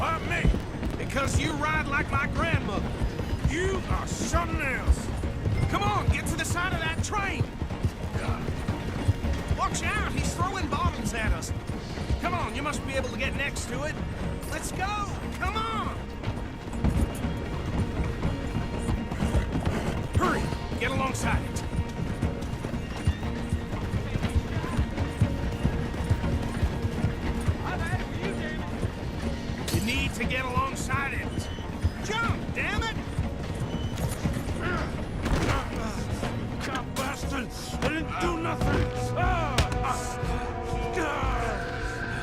Why me? Because you ride like my grandmother. You are something else. Come on, get to the side of that train. Watch out, he's throwing bottles at us. Come on, you must be able to get next to it. Let's go, come on. Hurry, get alongside it. You need to get alongside it. Jump, damn it! God bastard! I didn't do nothing!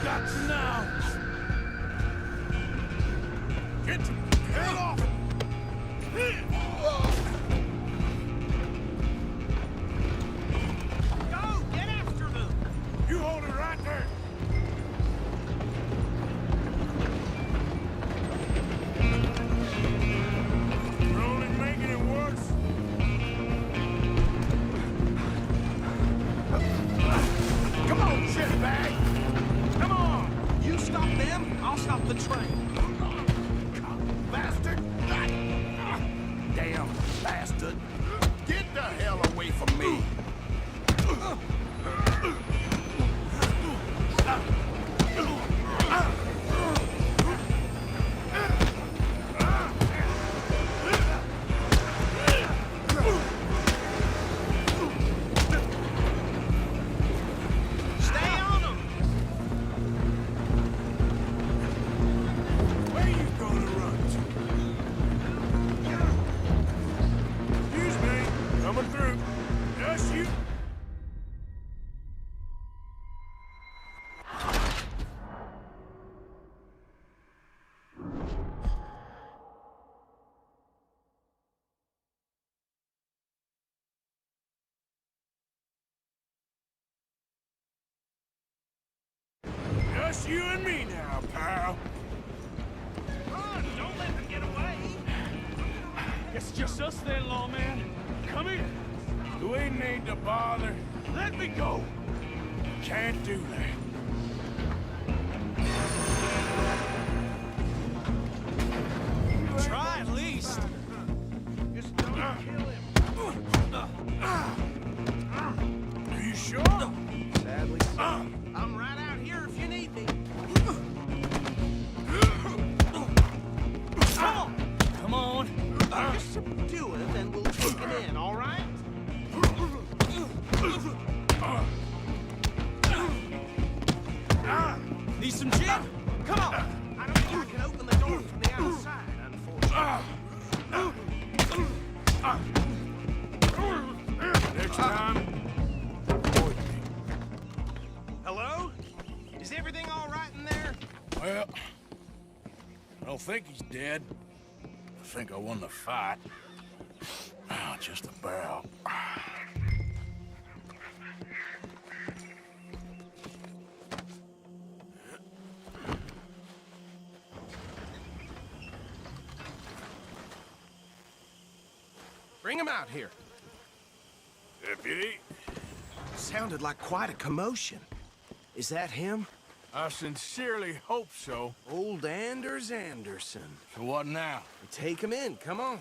Got you now! Get off! Go, get after them! You hold it right there! You're only making it worse. Come on, shitbag! Come on! You stop them, I'll stop the train. Bastard! Damn bastard! Get the hell away from me! Stay on them! Where you gonna run to? Excuse me, coming through. Just you. Just you and me now, pal. Run! Don't let them get away! It's just us then, lawman. Come here. We need to bother. Let me go. Can't do that. Try at least. Just don't kill him. Are you sure? Sadly, I'm right out here if you need me. Come on. Just subdue him and we'll take him in, all right? Need some gin? Come on! I don't think I can open the door from the outside, unfortunately. Next time, avoid me. Hello? Is everything all right in there? Well, I don't think he's dead. I think I won the fight. Just about. Bring him out here. Deputy, Sounded like quite a commotion. Is that him? I sincerely hope so. Old Anders Anderson. So what now? Take him in, come on.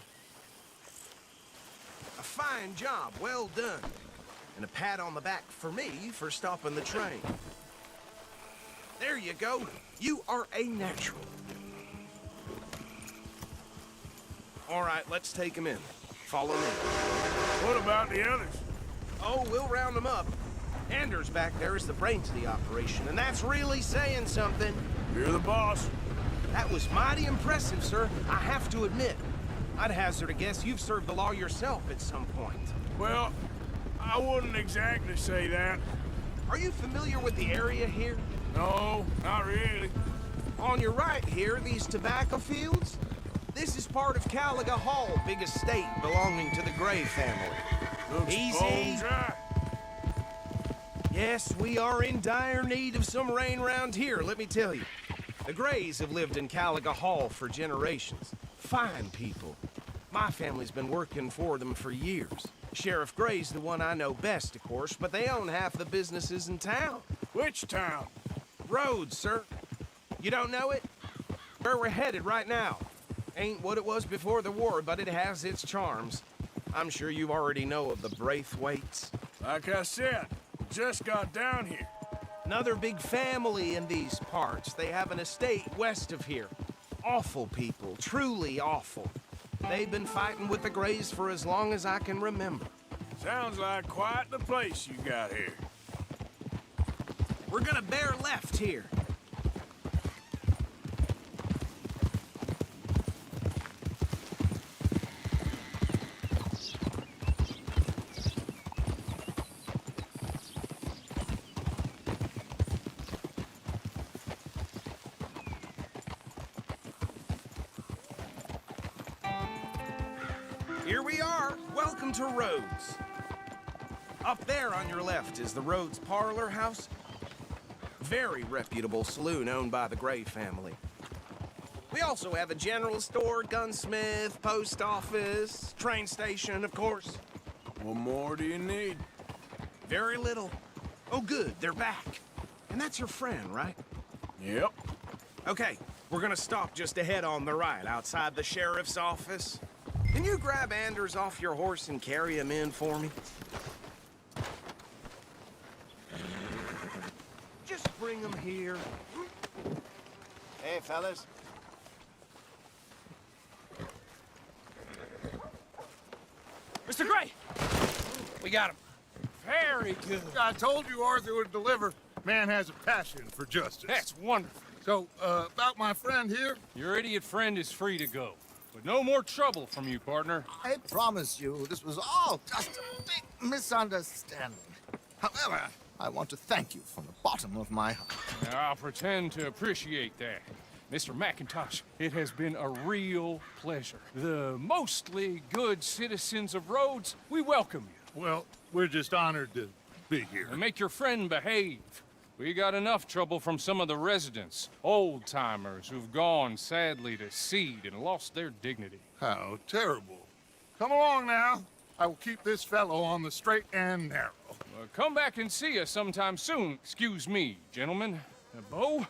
A fine job, well done. And a pat on the back for me for stopping the train. There you go. You are a natural. All right, let's take him in. Follow me. What about the others? Oh, we'll round them up. Anders back there is the brains of the operation, and that's really saying something. You're the boss. That was mighty impressive, sir. I have to admit. I'd hazard a guess you've served the law yourself at some point. Well, I wouldn't exactly say that. Are you familiar with the area here? No, not really. On your right here, these tobacco fields? This is part of Caliga Hall, big estate belonging to the Gray family. Looks Easy. bone dry. Yes, we are in dire need of some rain round here, let me tell you. The Grays have lived in Caliga Hall for generations. Fine people. My family's been working for them for years. Sheriff Gray's the one I know best, of course, but they own half the businesses in town. Which town? Rhodes, sir. You don't know it? Where we're headed right now. Ain't what it was before the war, but it has its charms. I'm sure you already know of the Braithwaites. Like I said, just got down here. Another big family in these parts. They have an estate west of here. Awful people, truly awful. They've been fighting with the Greys for as long as I can remember. Sounds like quite the place you got here. We're gonna bear left here. Here we are. Welcome to Rhodes. Up there on your left is the Rhodes Parlor House. Very reputable saloon owned by the Gray family. We also have a general store, gunsmith, post office, train station, of course. What more do you need? Very little. Oh, good, they're back. And that's your friend, right? Yep. Okay, we're gonna stop just ahead on the right, outside the sheriff's office. Can you grab Anders off your horse and carry him in for me? Just bring him here. Hey, fellas. Mr. Gray! We got him. Very good. I told you Arthur would deliver. Man has a passion for justice. That's wonderful. So, about my friend here, Your idiot friend is free to go. But no more trouble from you, partner. I promise you, this was all just a big misunderstanding. However, I want to thank you from the bottom of my heart. Now, I'll pretend to appreciate that. Mr. McIntosh, it has been a real pleasure. The mostly good citizens of Rhodes, we welcome you. well, we're just honored to be here. And make your friend behave. We got enough trouble from some of the residents, old-timers who've gone, sadly, to seed and lost their dignity. How terrible. Come along now. I will keep this fellow on the straight and narrow. Come back and see us sometime soon. Excuse me, gentlemen. Bo,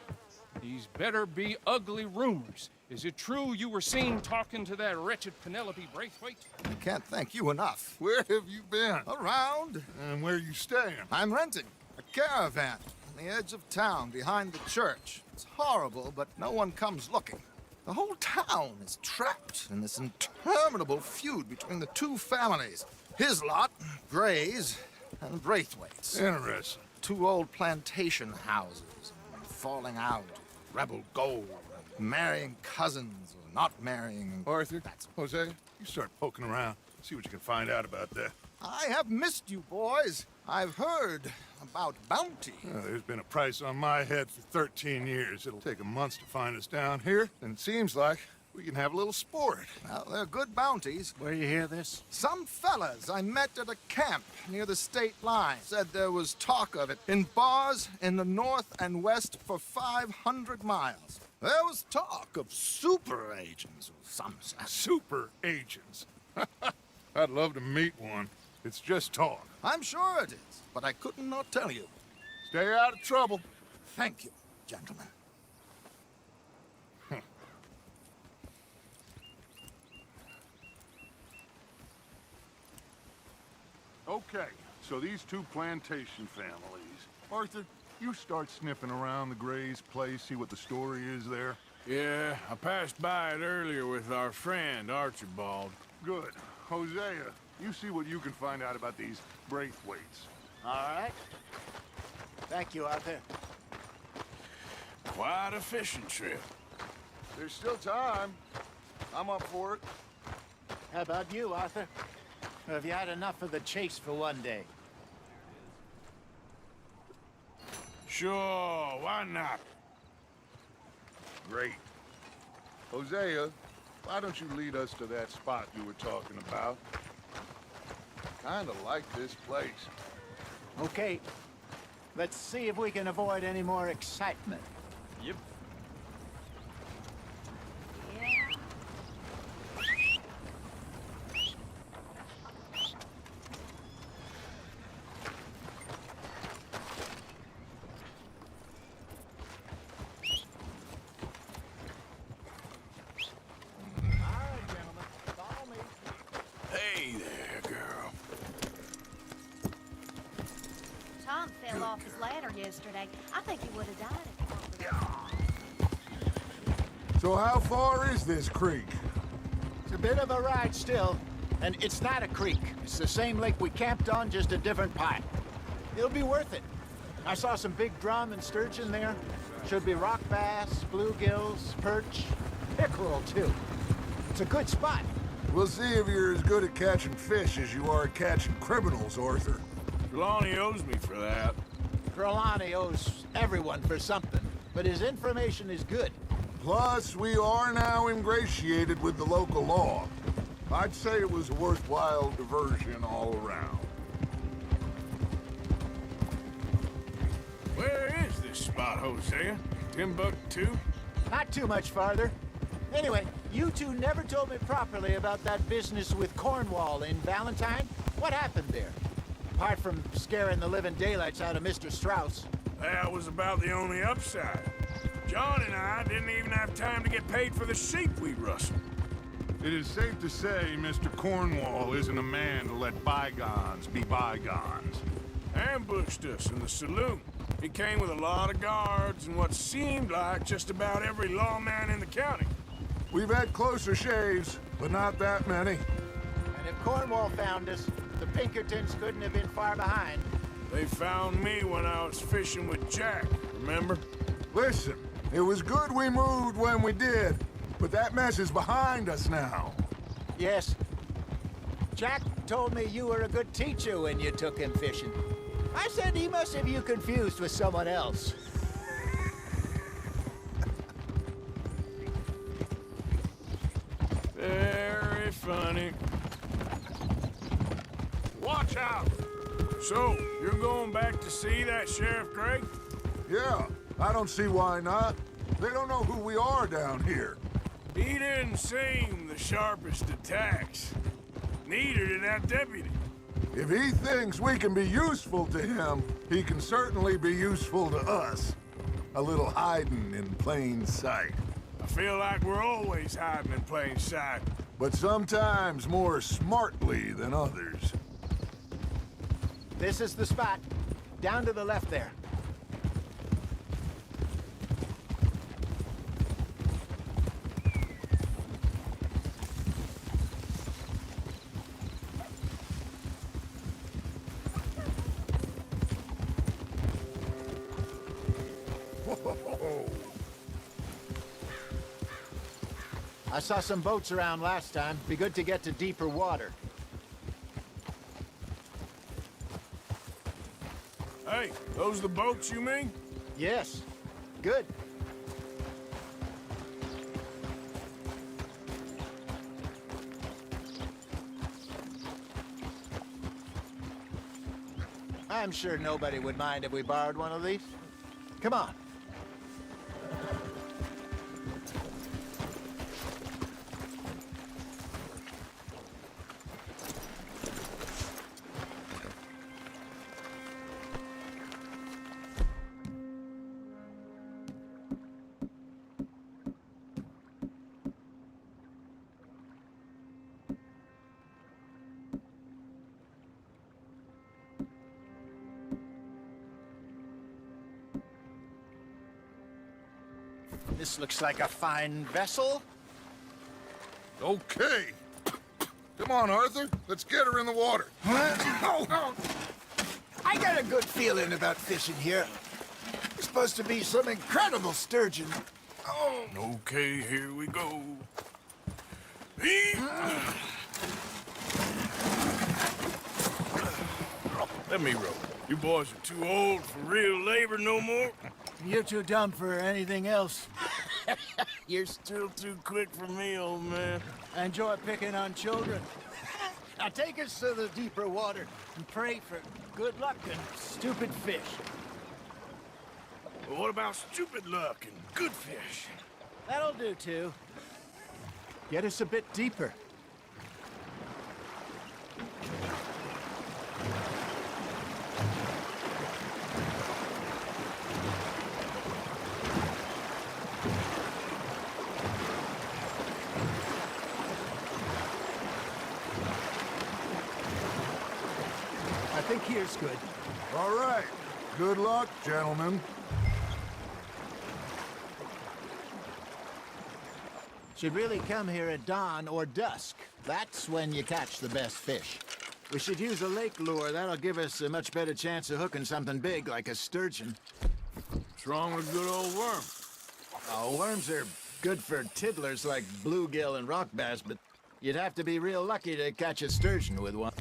these better be ugly rumors. Is it true you were seen talking to that wretched Penelope Braithwaite? I can't thank you enough. Where have you been? Around, And where you staying? I'm renting a caravan on the edge of town behind the church. It's horrible, but no one comes looking. The whole town is trapped in this interminable feud between the two families. His lot, Grays, and Braithwaite's. Interesting. Two old plantation houses, falling out, rebel gold, marrying cousins or not marrying. Arthur, Jose, you start poking around. See what you can find out about that. I have missed you, boys. I've heard about bounty. There's been a price on my head for 13 years. It'll take 'em months to find us down here, and it seems like we can have a little sport. Well, they're good bounties. Where you hear this? Some fellas I met at a camp near the state line said there was talk of it in bars in the north and west for 500 miles. There was talk of super agents of some sort. Super agents. I'd love to meet one. It's just talk. I'm sure it is, but I couldn't not tell you. Stay out of trouble. Thank you, gentlemen. Okay, so these two plantation families. Arthur, you start sniffing around the Gray's place, see what the story is there. Yeah, I passed by it earlier with our friend, Archibald. Good. Hosea, you see what you can find out about these Braithwaites. All right. Thank you, Arthur. Quite a fishing trip. There's still time. I'm up for it. How about you, Arthur? Or have you had enough of the chase for one day? Sure, why not? Great. Hosea, why don't you lead us to that spot you were talking about? Kinda like this place. Okay. Let's see if we can avoid any more excitement. Yep. fell off his ladder yesterday. I think he would have died if it weren't for So how far is this creek? It's a bit of a ride still, and it's not a creek. It's the same lake we camped on, just a different part. It'll be worth it. I saw some big drum and sturgeon there. Should be rock bass, bluegills, perch, pickerel too. It's a good spot. We'll see if you're as good at catching fish as you are at catching criminals, Arthur. Trelawney owes me for that. Trelawney owes everyone for something, but his information is good. Plus, we are now ingratiated with the local law. I'd say it was a worthwhile diversion all around. Where is this spot, Hosea? Timbuktu? Not too much farther. Anyway, you two never told me properly about that business with Cornwall in Valentine. What happened there? Apart from scaring the living daylights out of Mr. Strauss. That was about the only upside. John and I didn't even have time to get paid for the sheep we rustled. It is safe to say Mr. Cornwall isn't a man to let bygones be bygones. Ambushed us in the saloon. He came with a lot of guards and what seemed like just about every lawman in the county. We've had closer shaves, but not that many. And if Cornwall found us, the Pinkertons couldn't have been far behind. They found me when I was fishing with Jack, remember? Listen, it was good we moved when we did, but that mess is behind us now. Yes. Jack told me you were a good teacher when you took him fishing. I said he must have you confused with someone else. Very funny. Watch out! So, you're going back to see that Sheriff Gregg? Yeah, I don't see why not. They don't know who we are down here. He didn't seem the sharpest attacks. Neither did that deputy. If he thinks we can be useful to him, he can certainly be useful to us. A little hiding in plain sight. I feel like we're always hiding in plain sight. But sometimes more smartly than others. This is the spot. Down to the left there. I saw some boats around last time. Be good to get to deeper water. Hey, those the boats you mean? Yes. Good. I'm sure nobody would mind if we borrowed one of these. Come on. This looks like a fine vessel. Okay. Come on, Arthur. Let's get her in the water. I got a good feeling about fishing here. There's supposed to be some incredible sturgeon. Oh. Okay, here we go. Let me row. You boys are too old for real labor no more. You're too dumb for anything else. You're still too quick for me, old man. I enjoy picking on children. Now take us to the deeper water and pray for good luck and stupid fish. Well, what about stupid luck and good fish? That'll do, too. Get us a bit deeper. I think here's good. All right. Good luck, gentlemen. Should really come here at dawn or dusk. That's when you catch the best fish. We should use a lake lure. That'll give us a much better chance of hooking something big like a sturgeon. What's wrong with good old worm? Oh, worms are good for tiddlers like bluegill and rock bass, but you'd have to be real lucky to catch a sturgeon with one.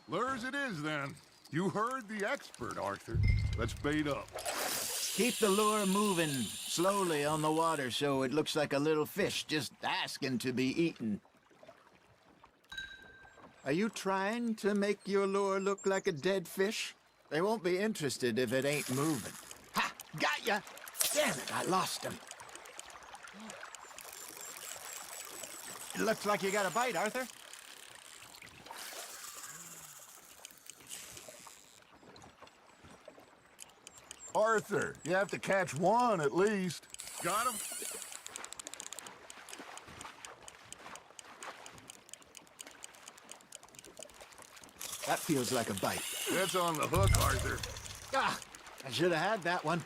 Lures it is, then. You heard the expert, Arthur. Let's bait up. Keep the lure moving slowly on the water so it looks like a little fish just asking to be eaten. Are you trying to make your lure look like a dead fish? They won't be interested if it ain't moving. Ha! Got ya! Damn it, I lost him. It looks like you got a bite, Arthur. Arthur, you have to catch one at least. Got him? That feels like a bite. That's on the hook, Arthur. Ah! I should have had that one.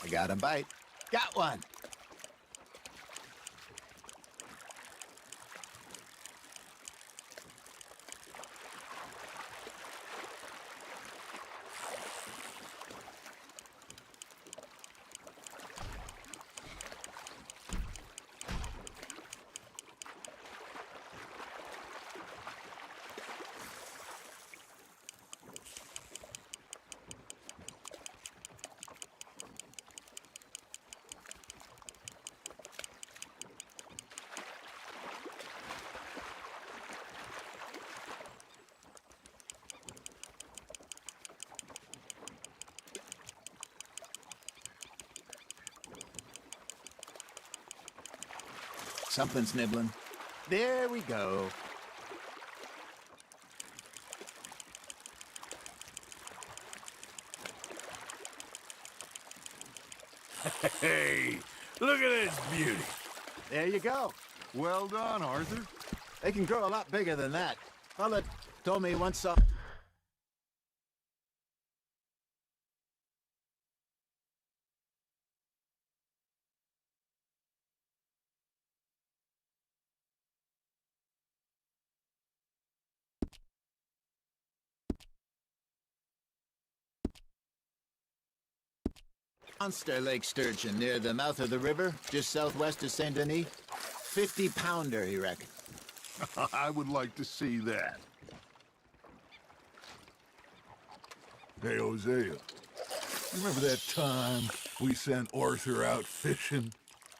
I got a bite. Got one. Something's nibbling. There we go. Hey, look at this beauty. There you go. Well done, Arthur. They can grow a lot bigger than that. Fella told me once monster lake sturgeon near the mouth of the river, just southwest of Saint Denis. 50-pounder, he reckoned. I would like to see that. Hey, Hosea. You remember that time we sent Arthur out fishing?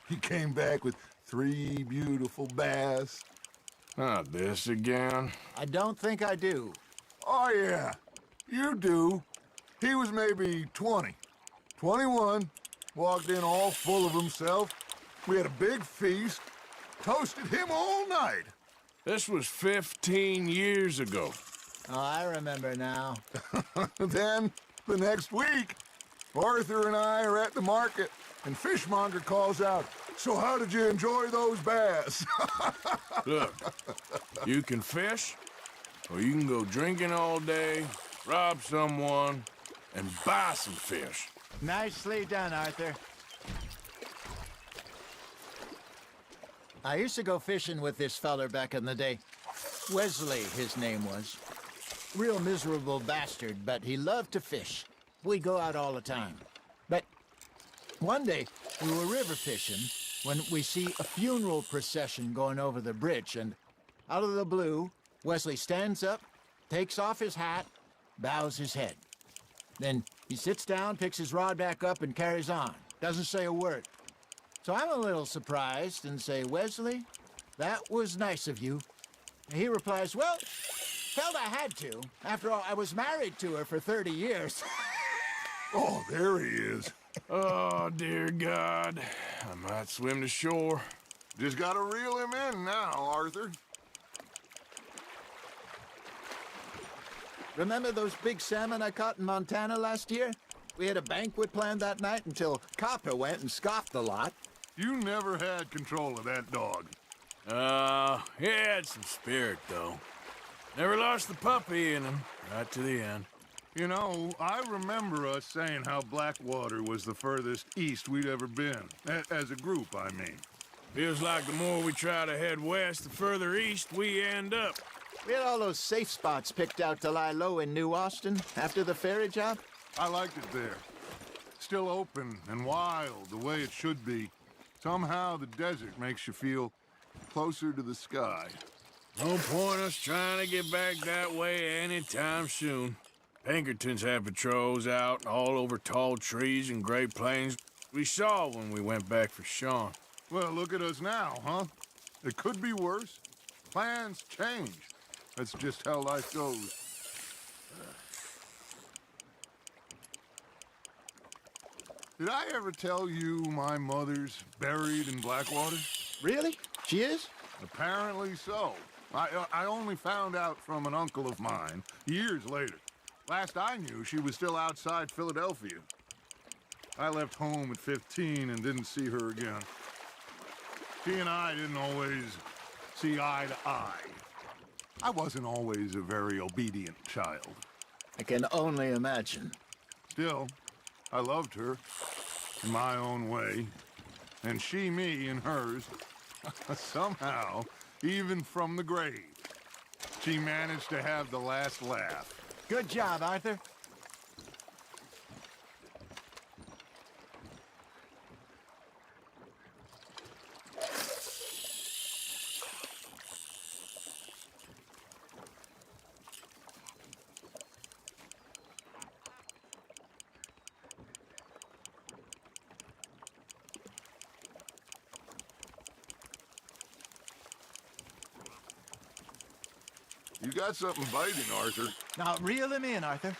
He came back with 3 beautiful bass. Not this again. I don't think I do. Oh, yeah. You do. He was maybe 20. 21. Walked in all full of himself. We had a big feast. Toasted him all night. This was 15 years ago. Oh, I remember now. Then, the next week, Arthur and I are at the market, and Fishmonger calls out, "So how did you enjoy those bass?" Look, you can fish, or you can go drinking all day, rob someone, and buy some fish. Nicely done, Arthur. I used to go fishing with this feller back in the day. Wesley, his name was. Real miserable bastard, but he loved to fish. We'd go out all the time. But one day, we were river fishing when we see a funeral procession going over the bridge, and out of the blue, Wesley stands up, takes off his hat, bows his head. Then he sits down, picks his rod back up, and carries on. Doesn't say a word. So I'm a little surprised and say, "Wesley, That was nice of you. And he replies, well, felt I had to. After all, I was married to her for 30 years. Oh, there he is. Oh, dear God. I might swim to shore. Just gotta reel him in now, Arthur. Remember those big salmon I caught in Montana last year? We had a banquet planned that night until Copper went and scoffed the lot. You never had control of that dog. He had some spirit, though. Never lost the puppy in him, right to the end. You know, I remember us saying how Blackwater was the furthest east we'd ever been. As a group, I mean. Feels like the more we try to head west, the further east we end up. We had all those safe spots picked out to lie low in New Austin after the ferry job. I liked it there. Still open and wild, the way it should be. Somehow the desert makes you feel closer to the sky. No point us trying to get back that way anytime soon. Pinkertons had patrols out all over tall trees and Great Plains. We saw when we went back for Sean. Well, look at us now, huh? It could be worse. Plans change. That's just how life goes. Did I ever tell you my mother's buried in Blackwater? Really? She is? Apparently so. I only found out from an uncle of mine years later. Last I knew, she was still outside Philadelphia. I left home at 15 and didn't see her again. She and I didn't always see eye to eye. I wasn't always a very obedient child. I can only imagine. Still, I loved her in my own way, and she me in hers. Somehow, even from the grave, she managed to have the last laugh. Good job, Arthur. You got something biting, Arthur. Now, reel him in, Arthur.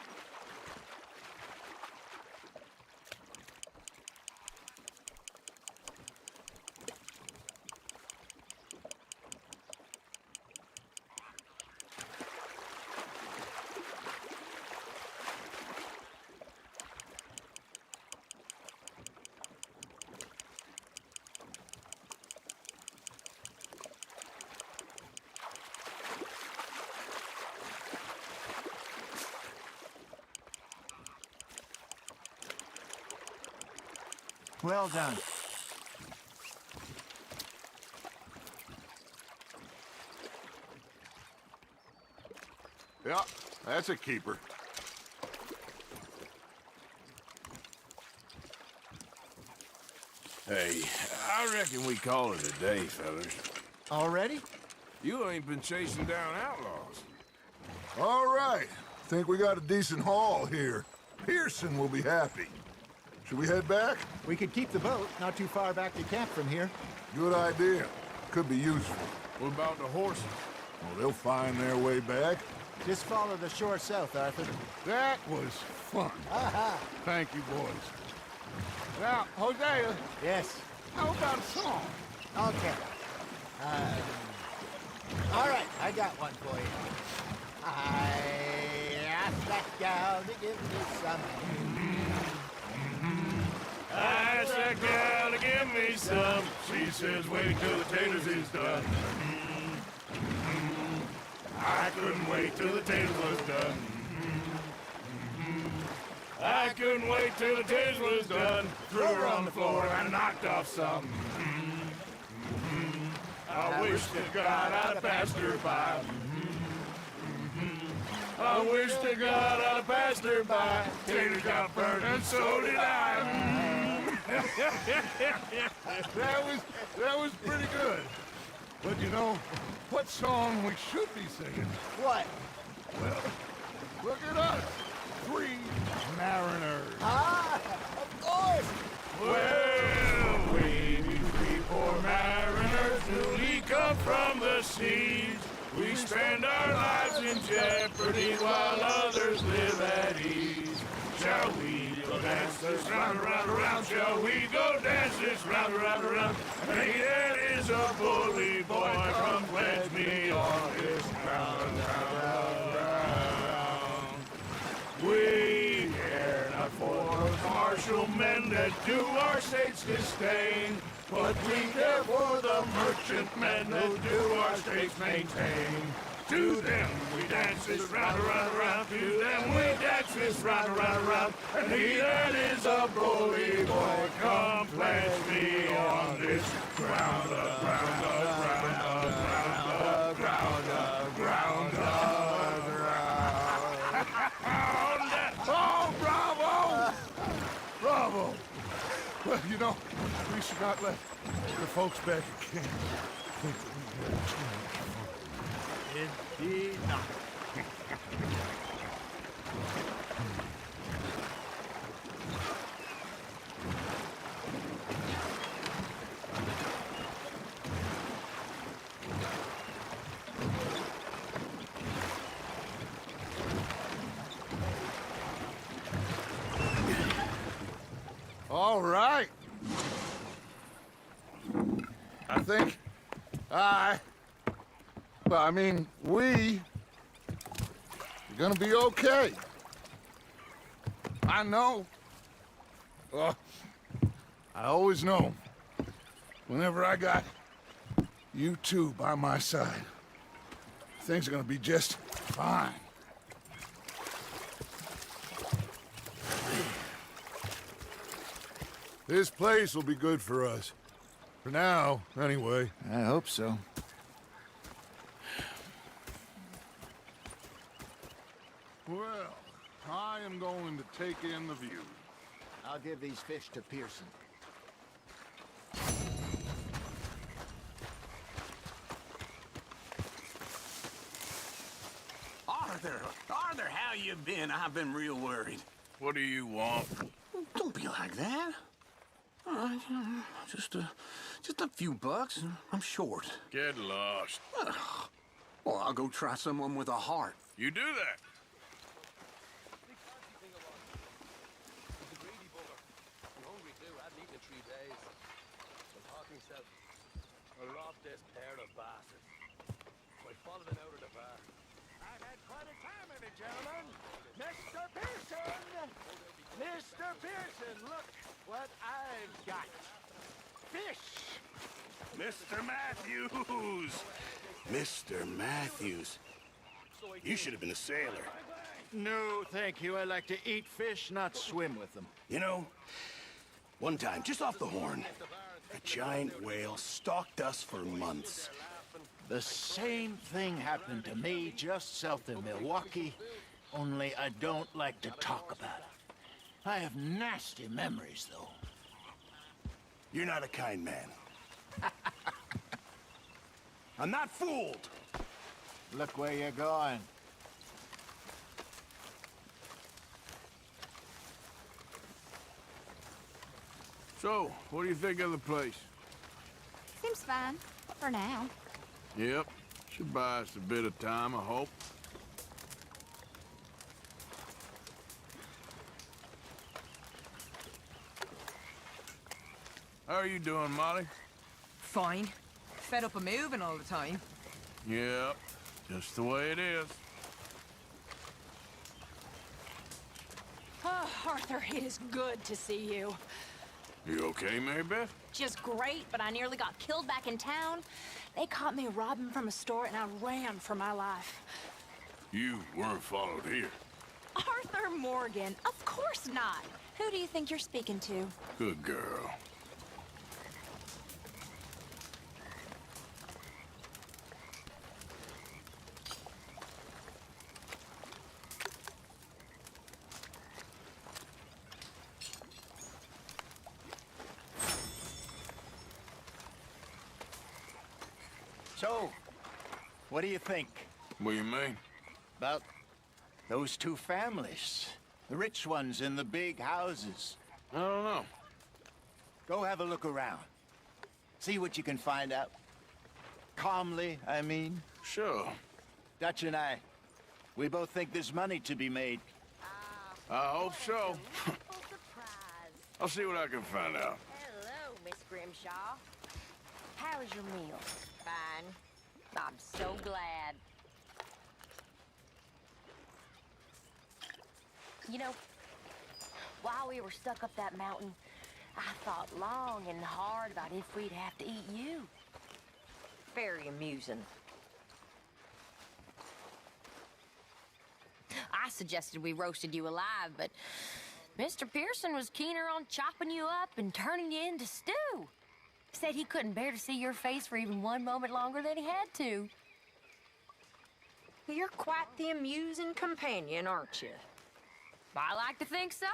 Well done. Yeah, that's a keeper. Hey, I reckon we call it a day, fellas. Already? You ain't been chasing down outlaws. All right. Think we got a decent haul here. Pearson will be happy. Should we head back? We could keep the boat not too far back to camp from here. Good idea. Could be useful. What about the horses? Well, they'll find their way back. Just follow the shore south, Arthur. That was fun. Thank you, boys. Now, Hosea, Yes. how about a song? Okay. All right, I got one for you. I asked that gal to give me some. I asked that gal to give me some. She says, wait till the taters is done. I couldn't wait till the taters was done. I couldn't wait till the taters was done. Threw her on the floor and knocked off some. I wish to God I'd have passed her by. I wish to God I'd have passed her by. Taters got burned and so did I. That was pretty good. But you know, what song we should be singing? What? Well, look at us. 3 mariners. Ah, of course. Well, we be 3 poor mariners newly come from spend our lives in jeopardy while others live at ease. Shall we go dance this round, around, around? Shall we go dance this round, around, around? Hey, that is a bully boy, come pledge me on his ground, ground, ground. We care not for the martial men that do our states disdain, but we care for the merchantmen that do our states maintain. To them we dance this round, around, around. To them we dance this round, around, around. And he that is a bully boy, come pledge me on this ground, ground, ground, ground, ground, ground, ground. Oh, bravo! Bravo! Well, you know, we should not let the folks back at camp think that we had too much fun. Indeed not. All right. I think we are gonna be okay. I know. I always know. Whenever I got you two by my side, things are gonna be just fine. This place will be good for us. For now, anyway. I hope so. Well, I am going to take in the view. I'll give these fish to Pearson. Arthur, how you been? I've been real worried. What do you want? Don't be like that. All right, just a few bucks, and I'm short. Get lost. Well, I'll go try someone with a heart. You do that. I've had quite a time of it, gentlemen. Mr. Pearson! Mr. Pearson, look what I've got. Fish! Mr. Matthews! Mr. Matthews. You should have been a sailor. No, thank you. I like to eat fish, not swim with them. You know, one time, just off the Horn, a giant whale stalked us for months. The same thing happened to me just south of Milwaukee, only I don't like to talk about it. I have nasty memories, though. You're not a kind man. I'm not fooled. Look where you're going. So, what do you think of the place? Seems fine. For now. Yep. Should buy us a bit of time, I hope. How are you doing, Molly? Fine. Fed up of moving all the time. Yep. Just the way it is. Oh, Arthur, it is good to see you. You okay, Mary Beth? Just great, but I nearly got killed back in town. They caught me robbing from a store, and I ran for my life. You weren't followed here. Arthur Morgan, of course not. Who do you think you're speaking to? Good girl. So, what do you think What do you mean? about those two families? The rich ones in the big houses. I don't know. Go have a look around. See what you can find out. Calmly, I mean. Sure. Dutch and I, we both think there's money to be made. I hope so. Surprise. I'll see what I can find out. Hello, Miss Grimshaw. How was your meal? Fine. I'm so glad. You know, while we were stuck up that mountain, I thought long and hard about if we'd have to eat you. Very amusing. I suggested we roasted you alive, but Mr. Pearson was keener on chopping you up and turning you into stew. Said he couldn't bear to see your face for even one moment longer than he had to. You're quite the amusing companion, aren't you? I like to think so.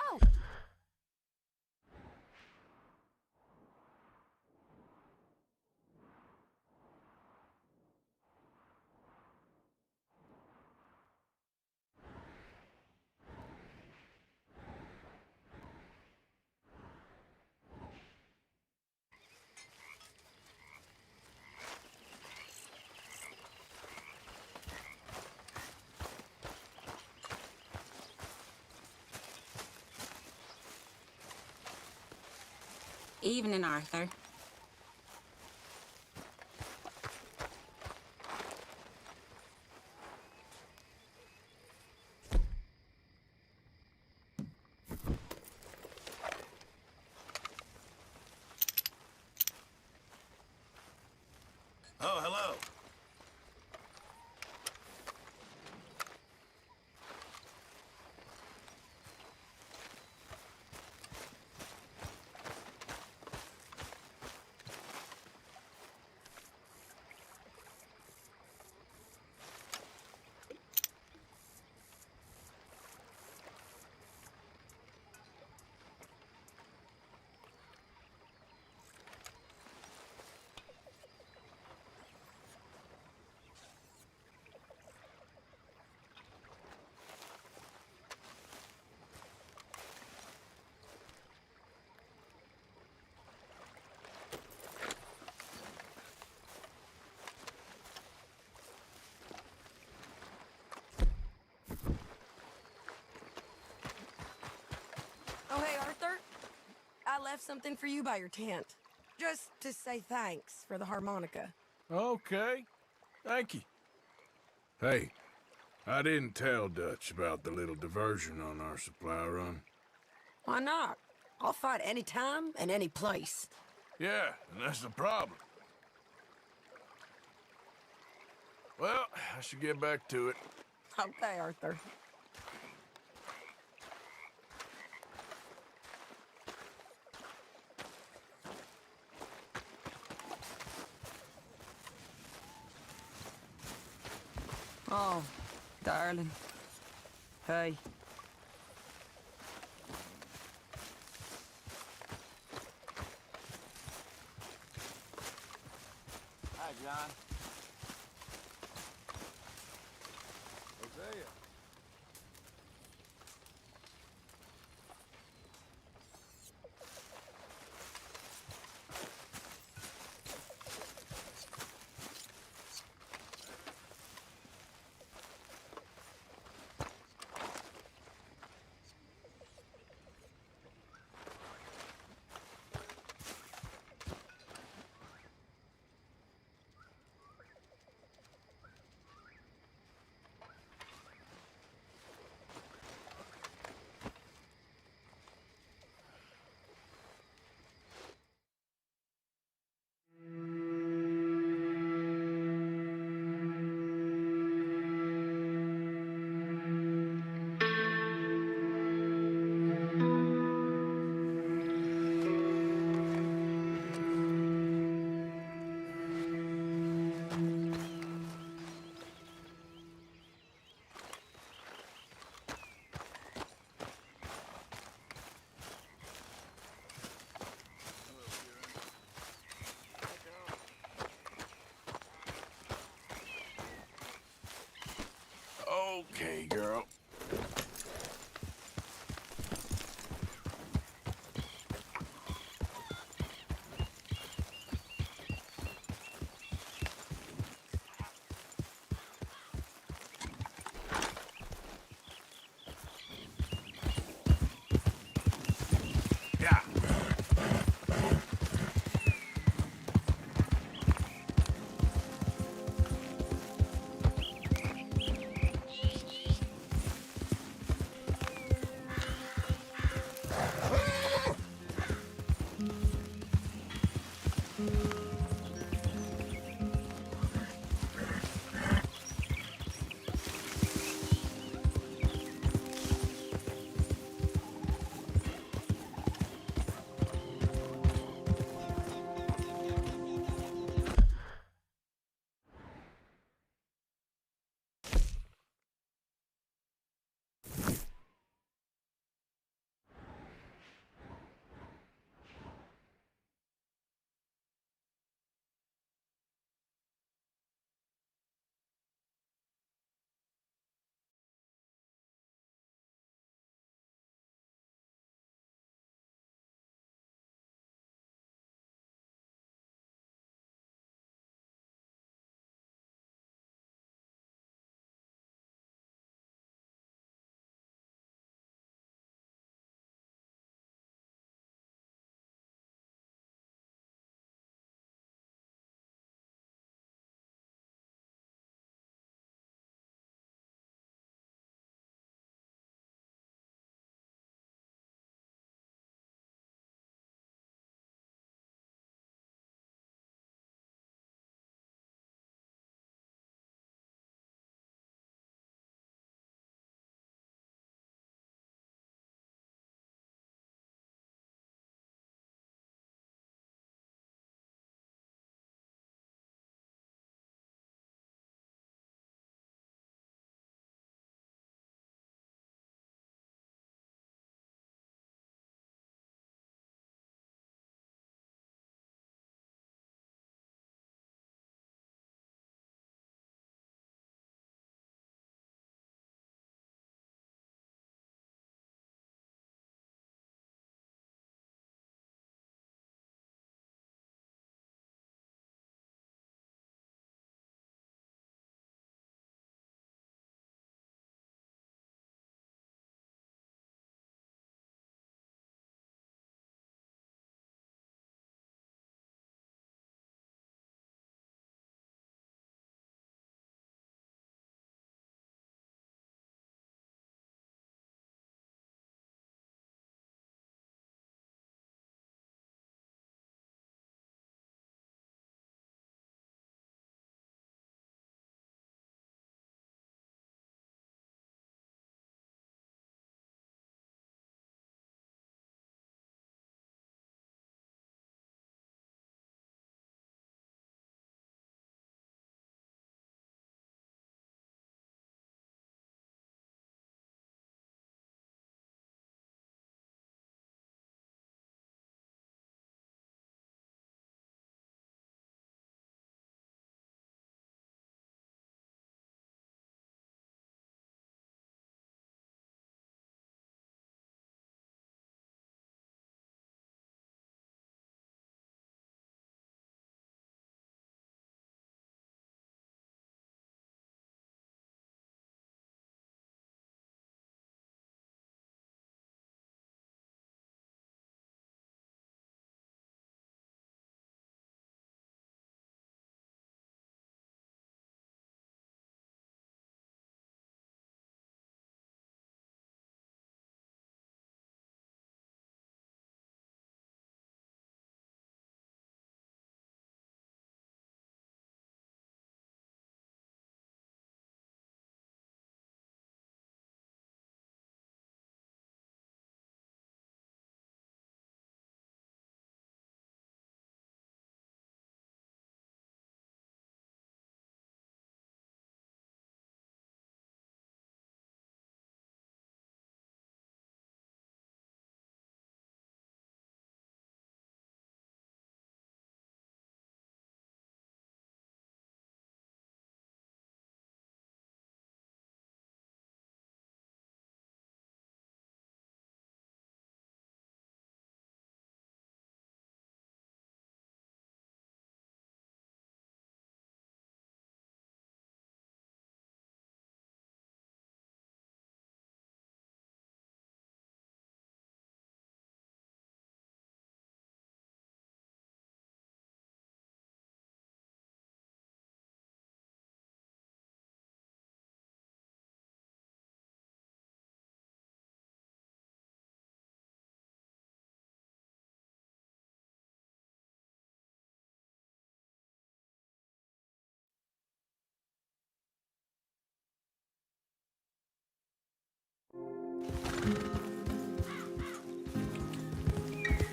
Evening, Arthur. Oh, hello. Oh, hey, Arthur. I left something for you by your tent. Just to say thanks for the harmonica. Okay. Thank you. Hey, I didn't tell Dutch about the little diversion on our supply run. Why not? I'll fight any time and any place. Yeah, and that's the problem. Well, I should get back to it. Okay, Arthur. Oh, darling. Hey. Hi, John. Hosea.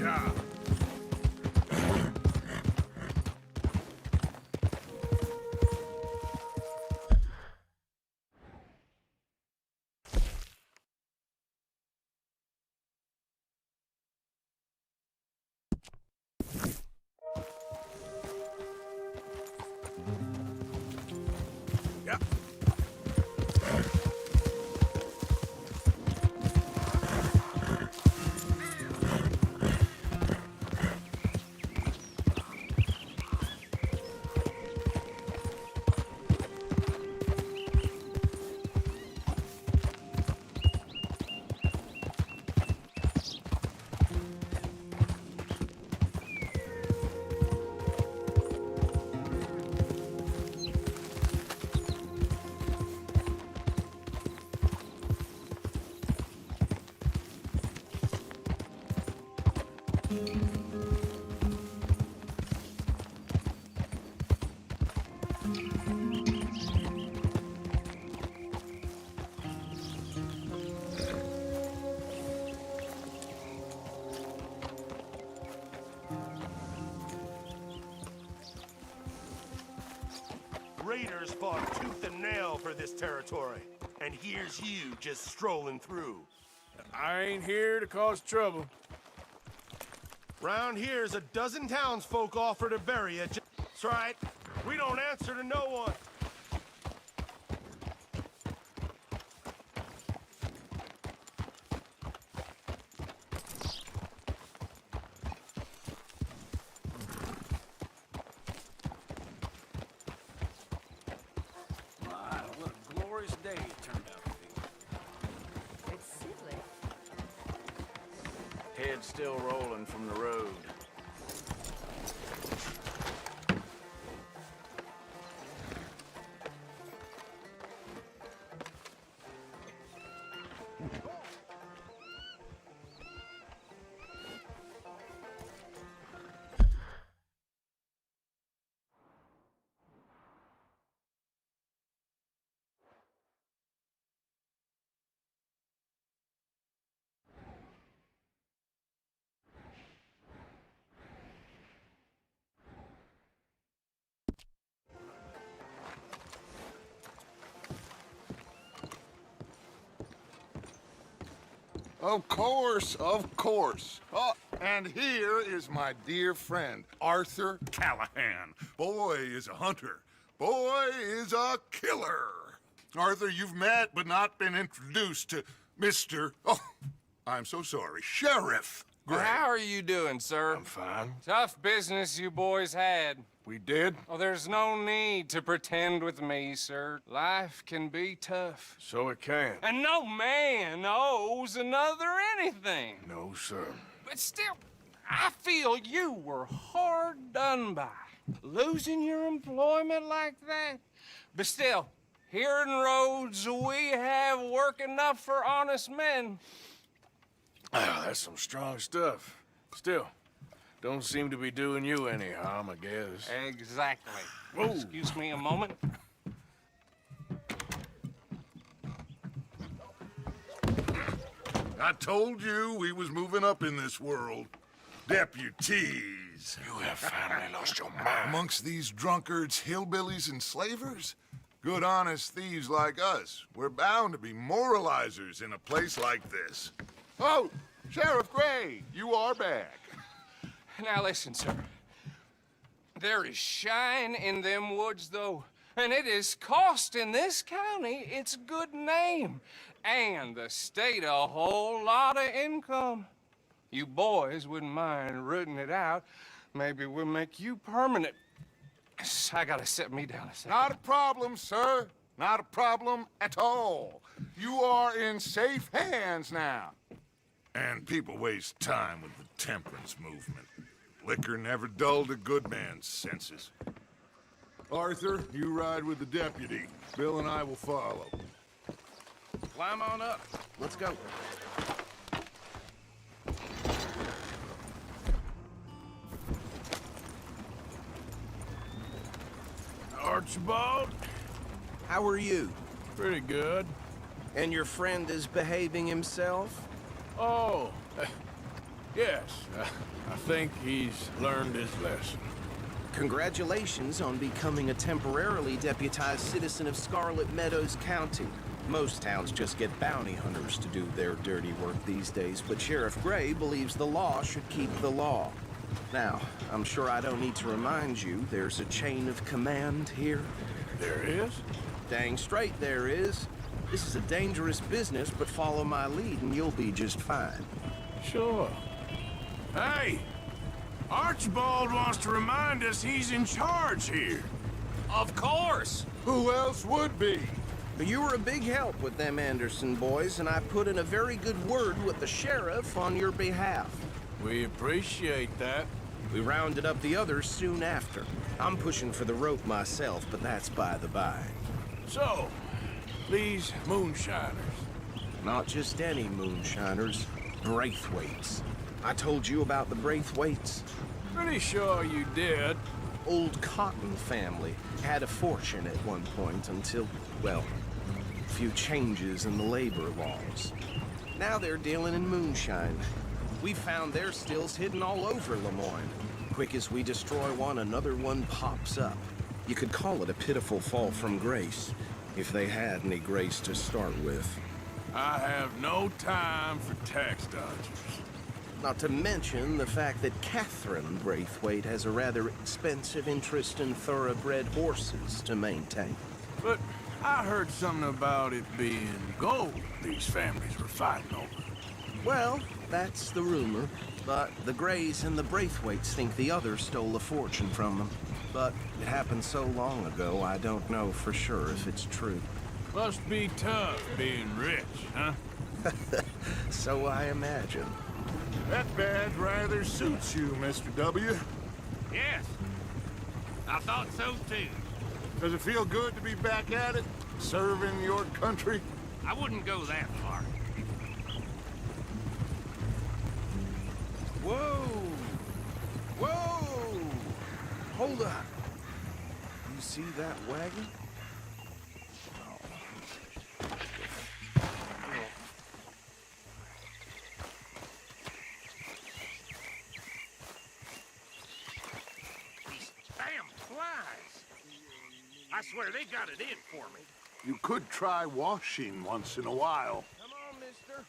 Yeah. Raiders fought tooth and nail for this territory, and here's you just strolling through. I ain't here to cause trouble. Round here's a dozen townsfolk offer to bury you. That's right. We don't answer to no one. My, what a glorious day it turned out to be. It's silly. Head still rolling from the road. Of course, of course. Oh, and here is my dear friend, Arthur Callahan. Boy is a hunter. Boy is a killer. Arthur, you've met but not been introduced to Mr. Oh, I'm so sorry, Sheriff Gray. How are you doing, sir? I'm fine. Tough business you boys had. We did? Oh, there's no need to pretend with me, sir. Life can be tough. So it can. And no man owes another anything. No, sir. But still, I feel you were hard done by. Losing your employment like that. But still, here in Rhodes, we have work enough for honest men. Oh, that's some strong stuff. Still, don't seem to be doing you any harm, I guess. Exactly. Whoa. Excuse me a moment. I told you we was moving up in this world. Deputies. You have finally lost your mind. Amongst these drunkards, hillbillies, and slavers? Good, honest thieves like us. We're bound to be moralizers in a place like this. Oh, Sheriff Gray, you are back. Now listen, sir. There is shine in them woods, though, and it is costing this county its good name and the state a whole lot of income. You boys wouldn't mind rooting it out. Maybe we'll make you permanent. I gotta sit me down a second. Not a problem, sir. Not a problem at all. You are in safe hands now. And people waste time with the temperance movement. Liquor never dulled a good man's senses. Arthur, you ride with the deputy. Bill and I will follow. Climb on up. Let's go. Archibald? How are you? Pretty good. And your friend is behaving himself? Oh, yes. I think he's learned his lesson. Congratulations on becoming a temporarily deputized citizen of Scarlet Meadows County. Most towns just get bounty hunters to do their dirty work these days, but Sheriff Gray believes the law should keep the law. Now, I'm sure I don't need to remind you there's a chain of command here. There is? Dang straight there is. This is a dangerous business, but follow my lead and you'll be just fine. Sure. Hey! Archibald wants to remind us he's in charge here. Of course! Who else would be? You were a big help with them Anderson boys, and I put in a very good word with the sheriff on your behalf. We appreciate that. We rounded up the others soon after. I'm pushing for the rope myself, but that's by the by. So, these moonshiners. Not just any moonshiners, Braithwaites. I told you about the Braithwaites. Pretty sure you did. Old Cotton family had a fortune at one point until, well, a few changes in the labor laws. Now they're dealing in moonshine. We found their stills hidden all over Lemoyne. Quick as we destroy one, another one pops up. You could call it a pitiful fall from grace, if they had any grace to start with. I have no time for tax dodgers. Not to mention the fact that Catherine Braithwaite has a rather expensive interest in thoroughbred horses to maintain. But I heard something about it being gold these families were fighting over. Well, that's the rumor. But the Grays and the Braithwaites think the others stole a fortune from them. But it happened so long ago, I don't know for sure if it's true. Must be tough being rich, huh? So I imagine. That badge rather suits you, Mr. W. Yes. I thought so too. Does it feel good to be back at it, serving your country? I wouldn't go that far. Whoa! Whoa! Hold up. You see that wagon? These damn flies. I swear they got it in for me. You could try washing once in a while. Come on, mister.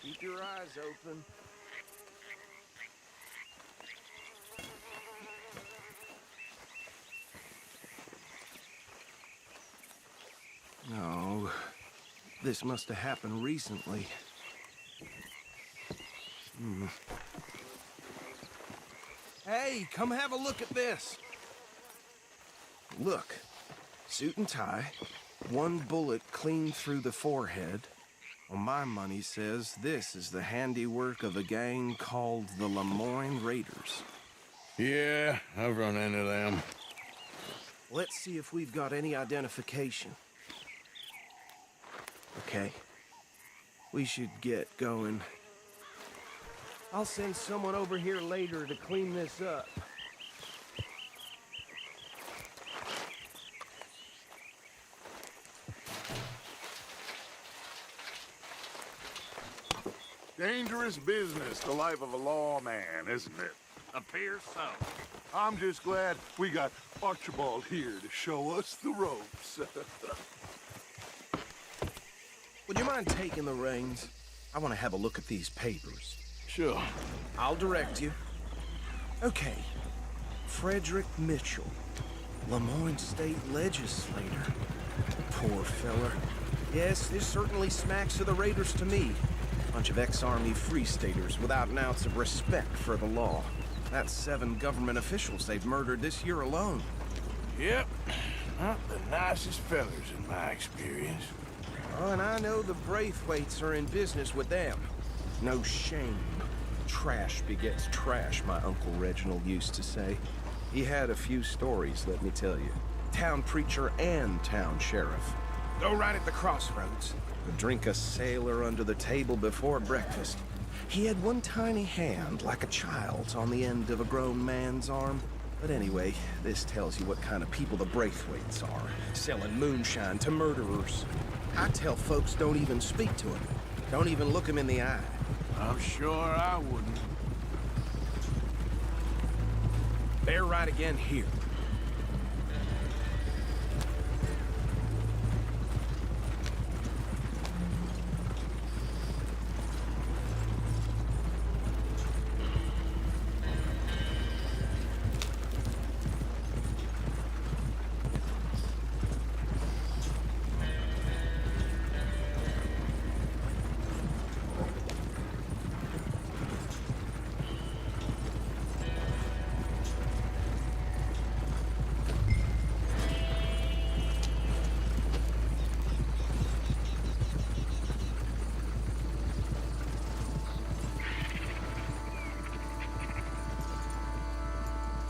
Keep your eyes open. No, this must have happened recently. Hey, come have a look at this. Look, suit and tie, one bullet clean through the forehead. Well, my money says this is the handiwork of a gang called the Lemoyne Raiders. Yeah, I've run into them. Let's see if we've got any identification. Okay. We should get going. I'll send someone over here later to clean this up. Dangerous business, the life of a lawman, isn't it? Appears so. I'm just glad we got Archibald here to show us the ropes. Would you mind taking the reins? I want to have a look at these papers. Sure. I'll direct you. Okay. Frederick Mitchell, Lemoyne State Legislator. Poor feller. Yes, this certainly smacks of the Raiders to me. Bunch of ex-Army Free Staters without an ounce of respect for the law. That's 7 government officials they've murdered this year alone. Yep. Not the nicest fellers in my experience. Oh, and I know the Braithwaites are in business with them. No shame. Trash begets trash, my Uncle Reginald used to say. He had a few stories, let me tell you. Town preacher and town sheriff. Go right at the crossroads. Drink a sailor under the table before breakfast. He had one tiny hand, like a child's, on the end of a grown man's arm. But anyway, this tells you what kind of people the Braithwaites are, selling moonshine to murderers. I tell folks don't even speak to them. Don't even look them in the eye. I'm sure I wouldn't. They're right again here.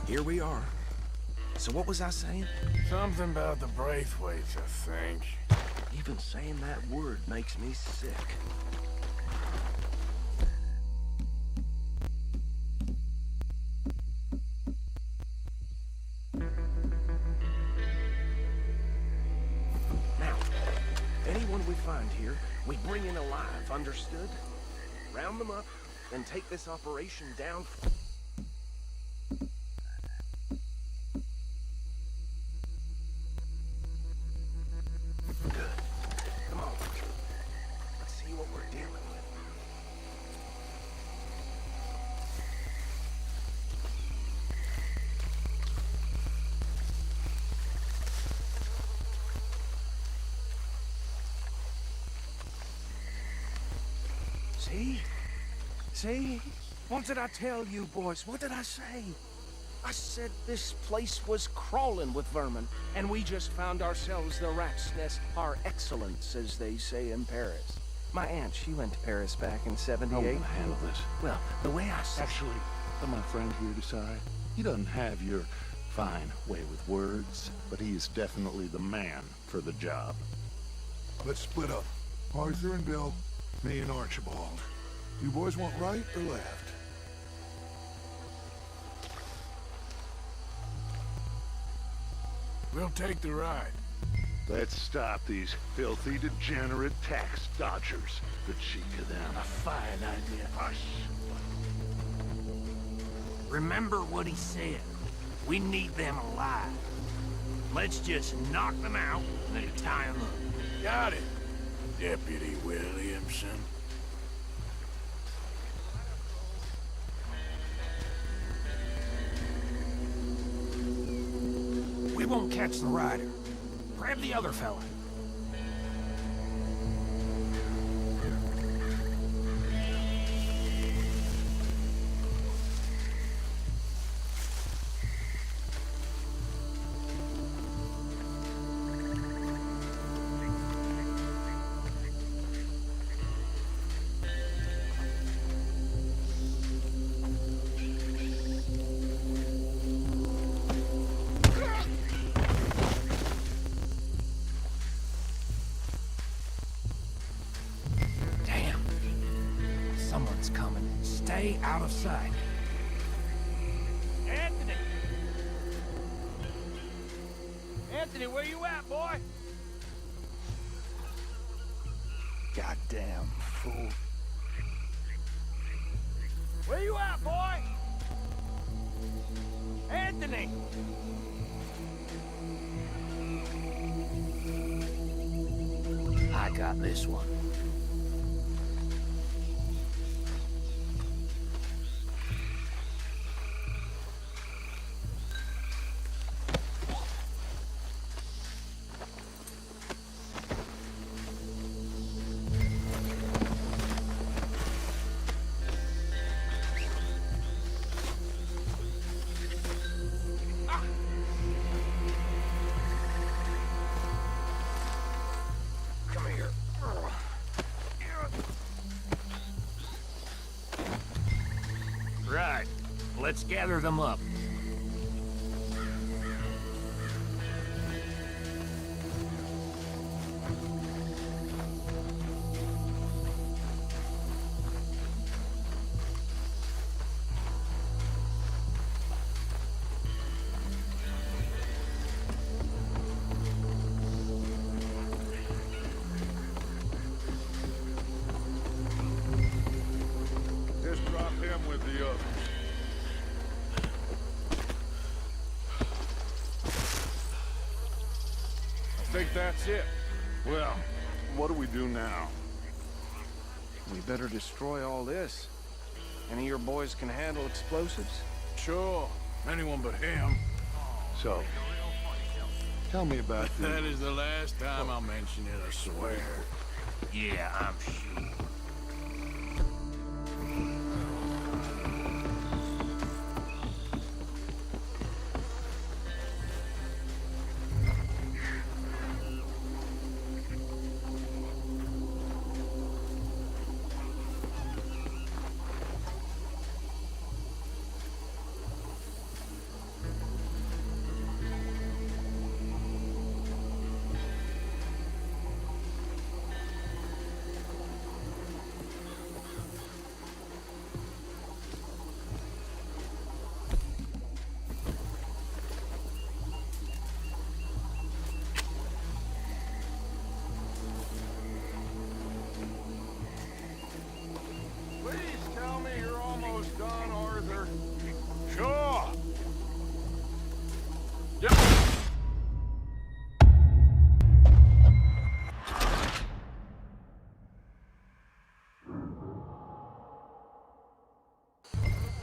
Here we are. So what was I saying? Something about the Braithwaites, I think. Even saying that word makes me sick. Now, anyone we find here, we bring in alive, understood? Round them up, and take this operation down. See? What did I tell you, boys? What did I say? I said this place was crawling with vermin, and we just found ourselves the rat's nest par excellence, as they say in Paris. My aunt, she went to Paris back in '78. How will I handle this? Well, the way I said... Actually, let my friend here decide. He doesn't have your fine way with words, but he is definitely the man for the job. Let's split up. Arthur and Bill, me and Archibald. You boys want right or left? We'll take the ride. Let's stop these filthy, degenerate tax dodgers. The cheek of them. A fine idea. Hush. Remember what he said. We need them alive. Let's just knock them out and then tie them up. Got it, Deputy Williamson. We won't catch the rider. Grab the other fella. Stay out of sight. Anthony! Anthony, where you at, boy? Goddamn fool. Where you at, boy? Anthony! I got this one. Right. Let's gather them up. I think that's it. Well, what do we do now? We better destroy all this. Any of your boys can handle explosives? Sure. Anyone but him. So, tell me about That is the last time I'll mention it, I swear. Yeah, I'm sure. Please tell me you're almost done, Arthur. Sure. Yep.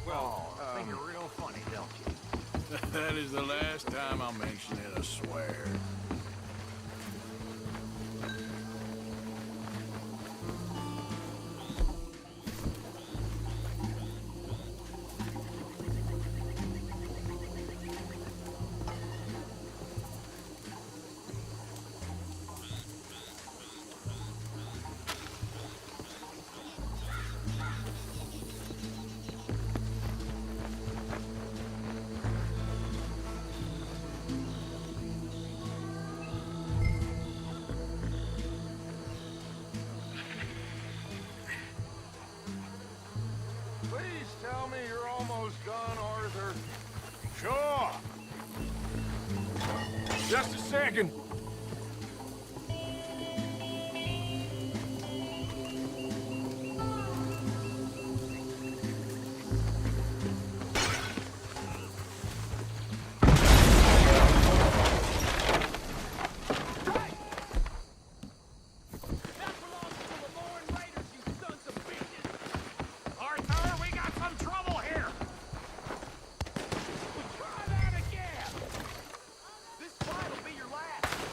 Well, think you're real funny, don't you? That is the last time I'll mention it, I swear. Please tell me you're almost done, Arthur. Sure. Just a second. Arthur, we got some trouble here! Try that again! This fight'll be your last!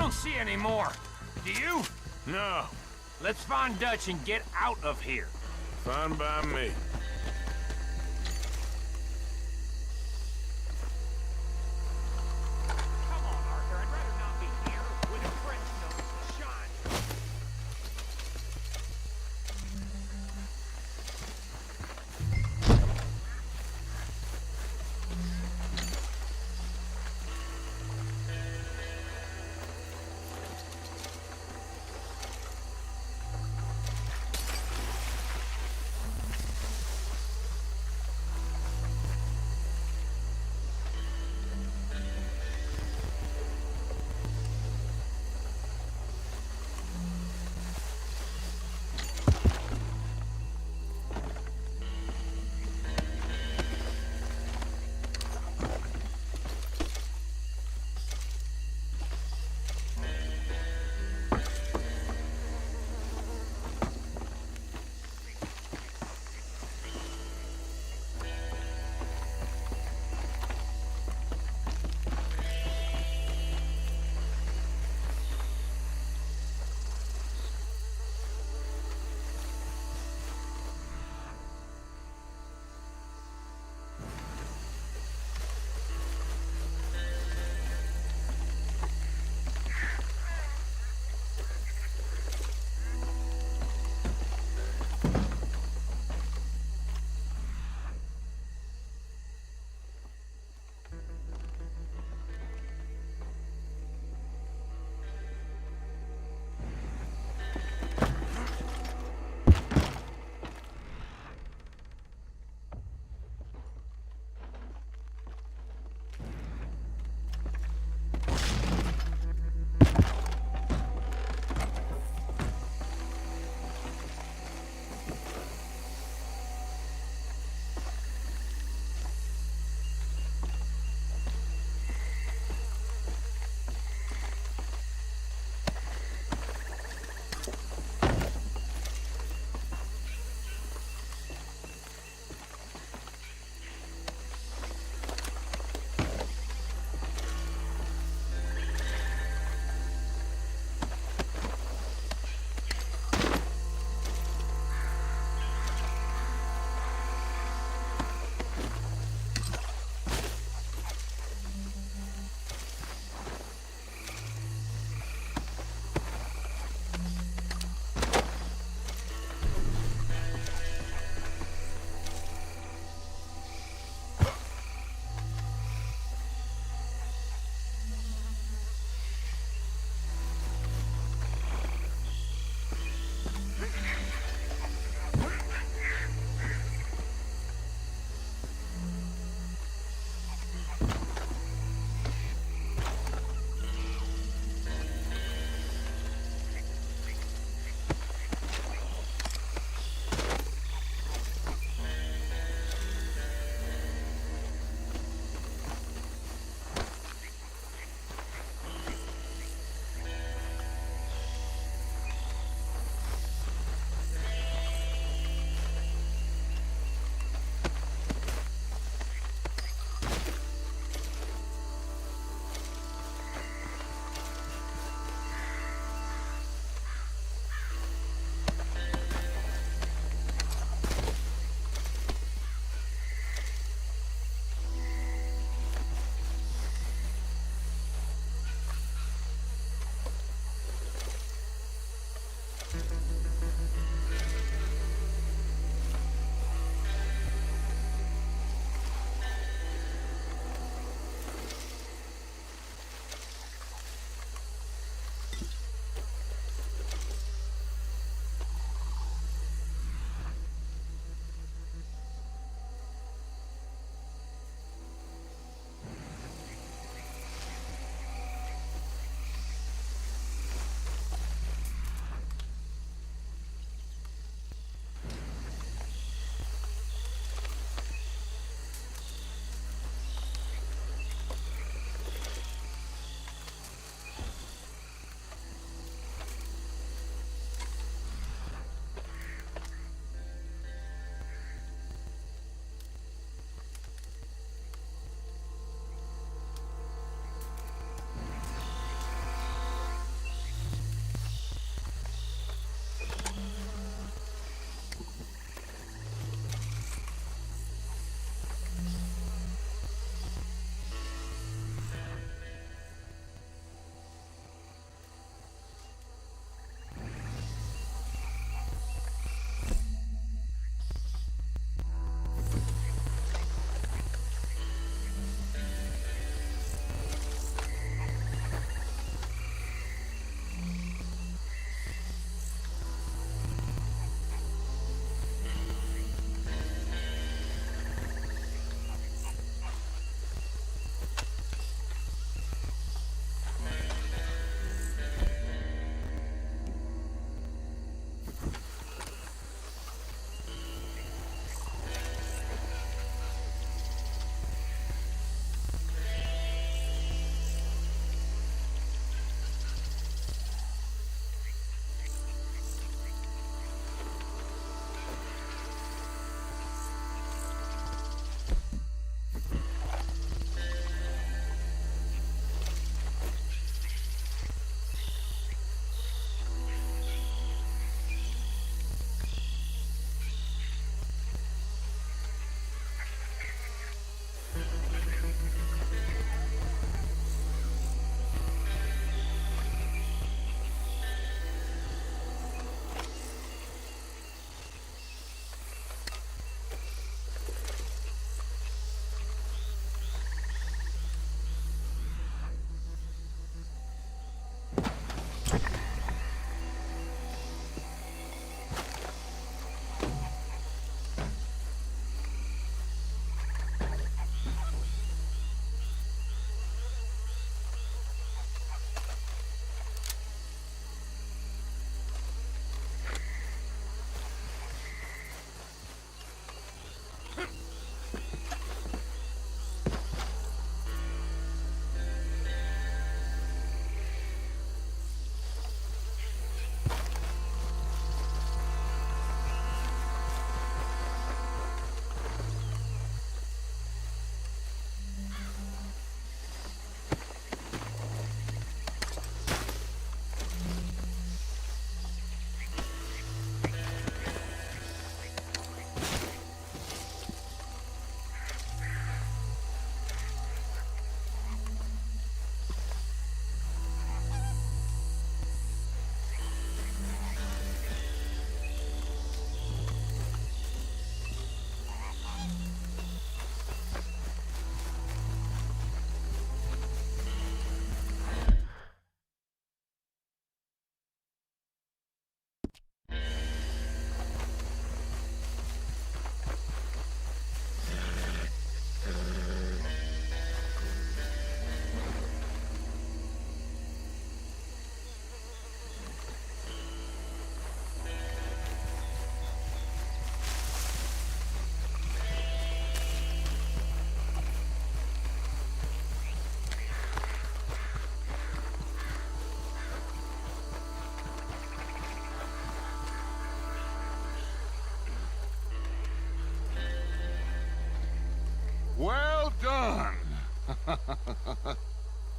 don't see any more. Do you? No, Let's find Dutch and get out of here. fine by me. Come on, Arthur. I'd rather not be here with a French nose to shine.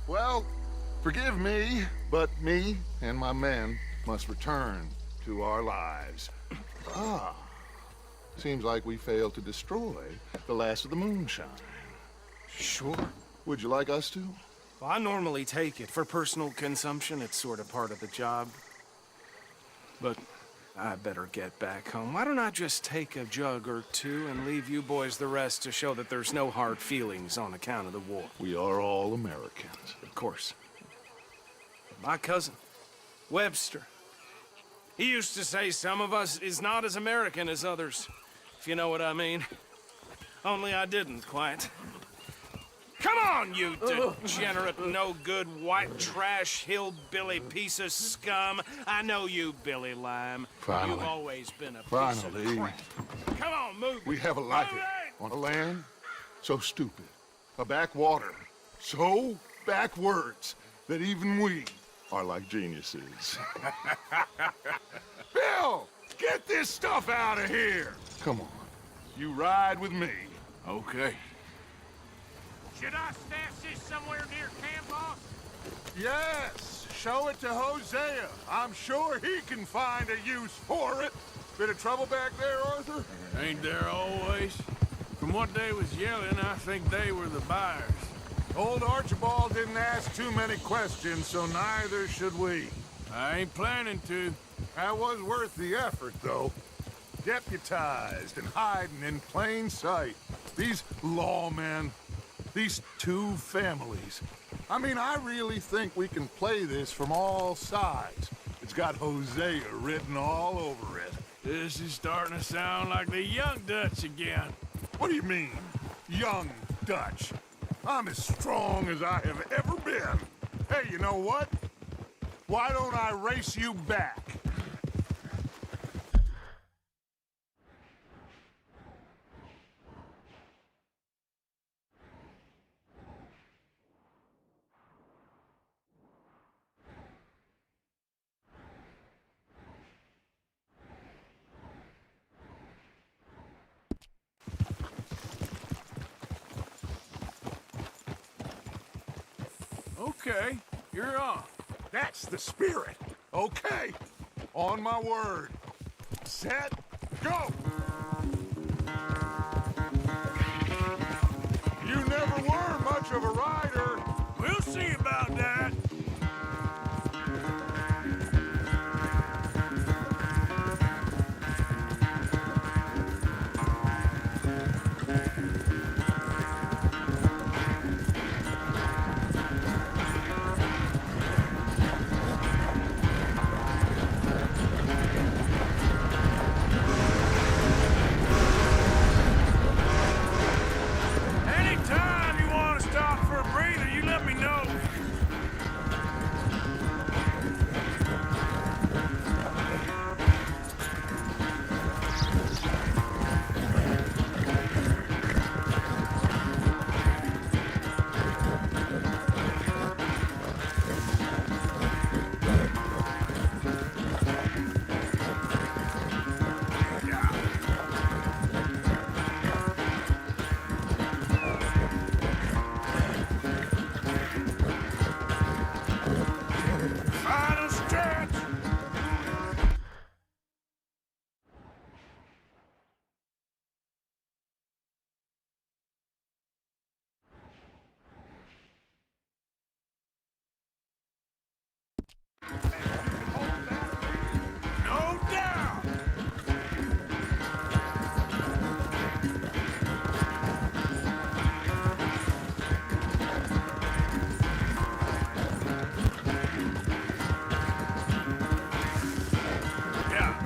Well, forgive me, but me and my men must return to our lives. Ah, seems like we failed to destroy the last of the moonshine. Sure. Would you like us to? Well, I normally take it. For personal consumption, it's sort of part of the job. But I better get back home. Why don't I just take a jug or two and leave you boys the rest to show that there's no hard feelings on account of the war? We are all Americans. Of course. My cousin, Webster, he used to say some of us is not as American as others, if you know what I mean. Only I didn't quite. Come on, you degenerate, no-good, white trash, hillbilly piece of scum. I know you, Billy Lime. Finally. You've always been a piece Finally. of crap. Come on, move. We have a life on a land so stupid, a backwater so backwards that even we are like geniuses. Bill, get this stuff out of here. Come on, you ride with me. Okay. Should I stash this somewhere near camp, boss? Yes, show it to Hosea. I'm sure he can find a use for it. Bit of trouble back there, Arthur? Ain't there always? From what they was yelling, I think they were the buyers. Old Archibald didn't ask too many questions, so neither should we. I ain't planning to. That was worth the effort, though. Deputized and hiding in plain sight. These lawmen, these two families. I mean, I really think we can play this from all sides. It's got Hosea written all over it. This is starting to sound like the Young Dutch again. What do you mean, Young Dutch? I'm as strong as I have ever been. Hey, you know what? Why don't I race you back? Okay, you're on. That's the spirit. Okay, on my word. Set, go! You never were much of a rider. We'll see about that. Anytime you want to stop for a breather, you let me know. Final stretch. No doubt. Yeah.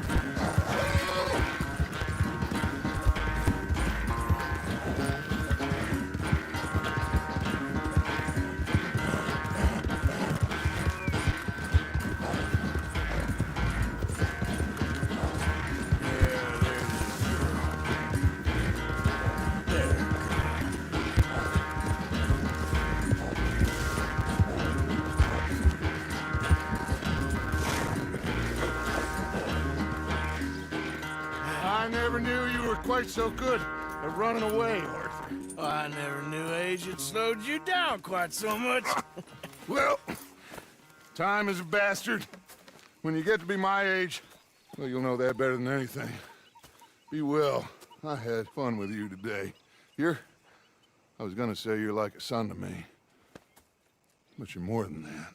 I never knew you were quite so good at running away, Arthur. Oh, I never knew age had slowed you down quite so much. Well, time is a bastard. When you get to be my age, well, you'll know that better than anything. Be well. I had fun with you today. I was gonna say you're like a son to me. But you're more than that.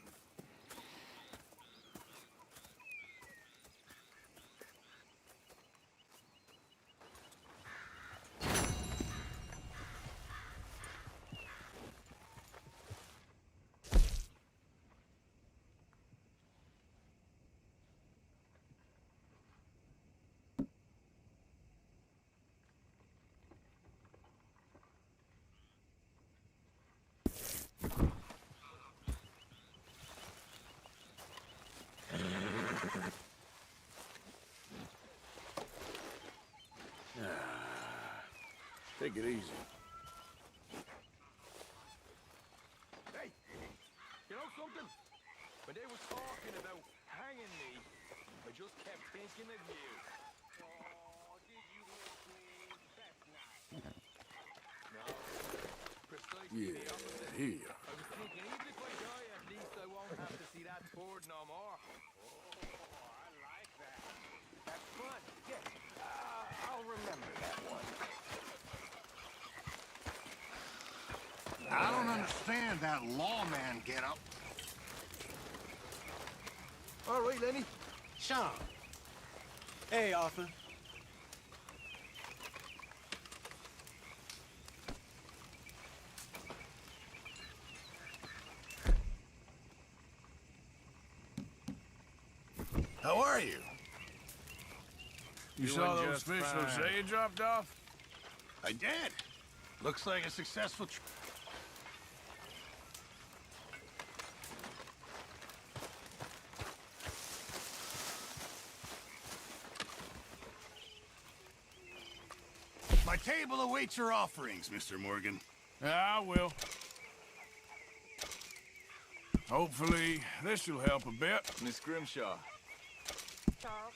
Take it easy. Hey, you know something? When they were talking about hanging me, I just kept thinking of you. Oh, did you miss me? That's nice. No, precisely the opposite. Here. I was thinking, even if I die, at least I won't have to see that board no more. Oh, I like that. That's fun. Yeah, I'll remember that one. I don't understand that lawman getup. All right, Lenny. Sean. Hey, Arthur. How are you? You Doing saw those just fish fine. Jose dropped off? I did. Looks like a successful trip. My table awaits your offerings, Mr. Morgan. I will. Hopefully, this will help a bit. Miss Grimshaw. Charles.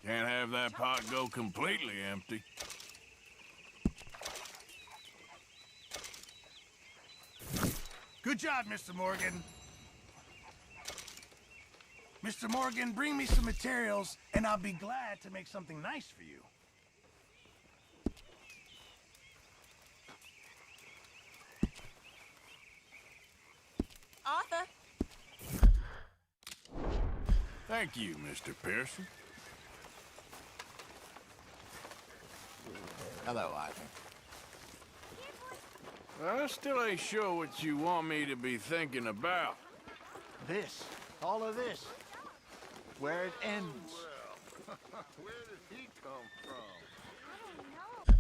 Can't have that pot go completely empty. Good job, Mr. Morgan. Mr. Morgan, bring me some materials, and I'll be glad to make something nice for you. Arthur. Thank you, Mr. Pearson. Hello, Arthur. I still ain't sure what you want me to be thinking about. This. All of this. Where it ends. Well, where did he come from?